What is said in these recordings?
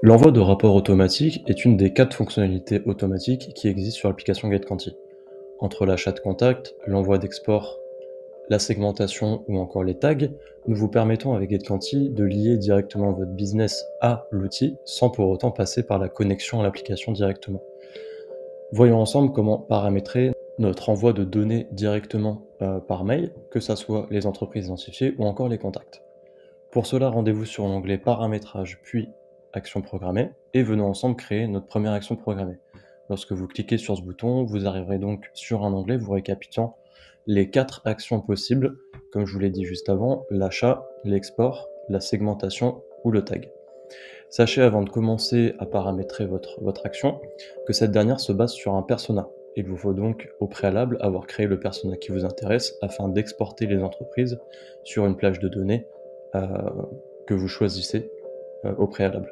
L'envoi de rapports automatiques est une des 4 fonctionnalités automatiques qui existent sur l'application GetQuanti. Entre l'achat de contact, l'envoi d'export, la segmentation ou encore les tags, nous vous permettons avec GetQuanti de lier directement votre business à l'outil sans pour autant passer par la connexion à l'application directement. Voyons ensemble comment paramétrer notre envoi de données directement par mail, que ce soit les entreprises identifiées ou encore les contacts. Pour cela, rendez-vous sur l'onglet Paramétrage puis Action programmée et venons ensemble créer notre première action programmée. Lorsque vous cliquez sur ce bouton, vous arriverez donc sur un onglet vous récapitulant les 4 actions possibles, comme je vous l'ai dit juste avant, l'achat, l'export, la segmentation ou le tag. Sachez avant de commencer à paramétrer votre action que cette dernière se base sur un persona. Il vous faut donc au préalable avoir créé le persona qui vous intéresse afin d'exporter les entreprises sur une plage de données que vous choisissez au préalable.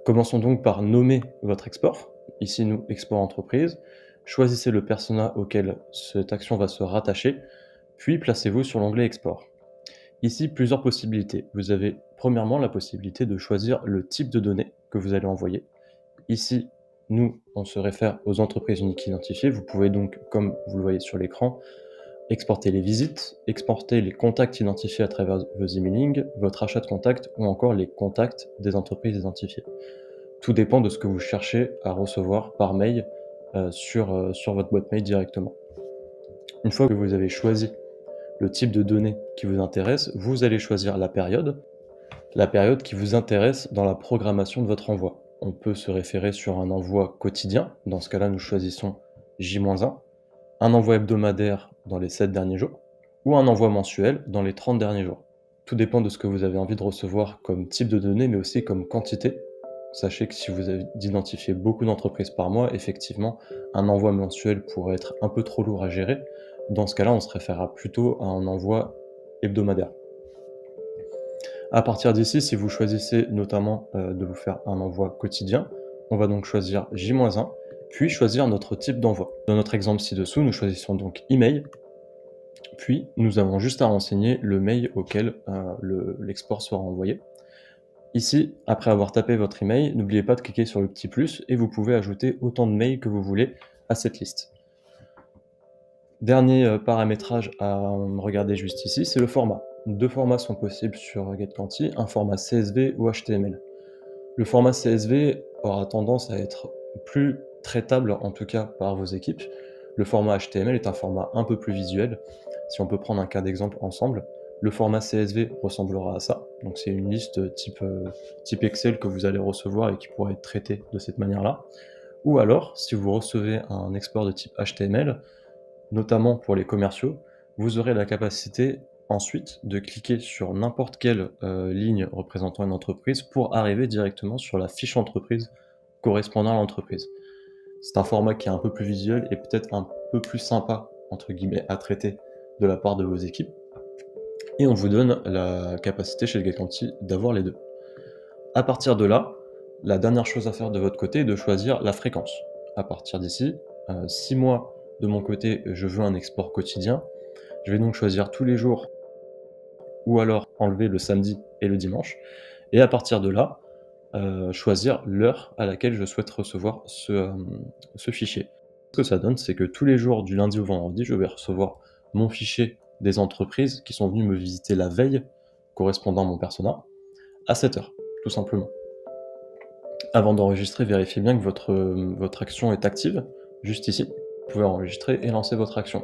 Commençons donc par nommer votre export. Ici, nous, export entreprise. Choisissez le persona auquel cette action va se rattacher, puis placez-vous sur l'onglet export. Ici, plusieurs possibilités. Vous avez premièrement la possibilité de choisir le type de données que vous allez envoyer. Ici, nous, on se réfère aux entreprises uniques identifiées. Vous pouvez donc, comme vous le voyez sur l'écran, exporter les visites, exporter les contacts identifiés à travers vos emailing, votre achat de contact ou encore les contacts des entreprises identifiées. Tout dépend de ce que vous cherchez à recevoir par mail sur votre boîte mail directement. Une fois que vous avez choisi le type de données qui vous intéresse, vous allez choisir la période qui vous intéresse dans la programmation de votre envoi. On peut se référer sur un envoi quotidien, dans ce cas-là nous choisissons J-1, un envoi hebdomadaire dans les 7 derniers jours, ou un envoi mensuel dans les 30 derniers jours. Tout dépend de ce que vous avez envie de recevoir comme type de données, mais aussi comme quantité. Sachez que si vous avez d'identifier beaucoup d'entreprises par mois, effectivement, un envoi mensuel pourrait être un peu trop lourd à gérer. Dans ce cas-là, on se référera plutôt à un envoi hebdomadaire. À partir d'ici, si vous choisissez notamment de vous faire un envoi quotidien, on va donc choisir J-1, puis choisir notre type d'envoi. Dans notre exemple ci-dessous, nous choisissons donc email, puis nous avons juste à renseigner le mail auquel l'export sera envoyé. Ici, après avoir tapé votre email, n'oubliez pas de cliquer sur le petit plus et vous pouvez ajouter autant de mails que vous voulez à cette liste. Dernier paramétrage à regarder juste ici, c'est le format. 2 formats sont possibles sur GetQuanti, un format CSV ou HTML. Le format CSV aura tendance à être plus traitable, en tout cas par vos équipes. Le format HTML est un format un peu plus visuel. Si on peut prendre un cas d'exemple ensemble, le format CSV ressemblera à ça. Donc c'est une liste type Excel que vous allez recevoir et qui pourra être traitée de cette manière-là. Ou alors, si vous recevez un export de type HTML, notamment pour les commerciaux, vous aurez la capacité ensuite de cliquer sur n'importe quelle ligne représentant une entreprise pour arriver directement sur la fiche entreprise correspondant à l'entreprise. C'est un format qui est un peu plus visuel et peut-être un peu plus sympa, entre guillemets, à traiter de la part de vos équipes. Et on vous donne la capacité chez GetQuanti d'avoir les deux. À partir de là, la dernière chose à faire de votre côté est de choisir la fréquence. À partir d'ici, si moi, de mon côté, je veux un export quotidien, je vais donc choisir tous les jours ou alors enlever le samedi et le dimanche. Et à partir de là, choisir l'heure à laquelle je souhaite recevoir ce fichier. Ce que ça donne, c'est que tous les jours du lundi au vendredi, je vais recevoir mon fichier des entreprises qui sont venues me visiter la veille, correspondant à mon persona, à 7 heures, tout simplement. Avant d'enregistrer, vérifiez bien que votre action est active, juste ici. Vous pouvez enregistrer et lancer votre action.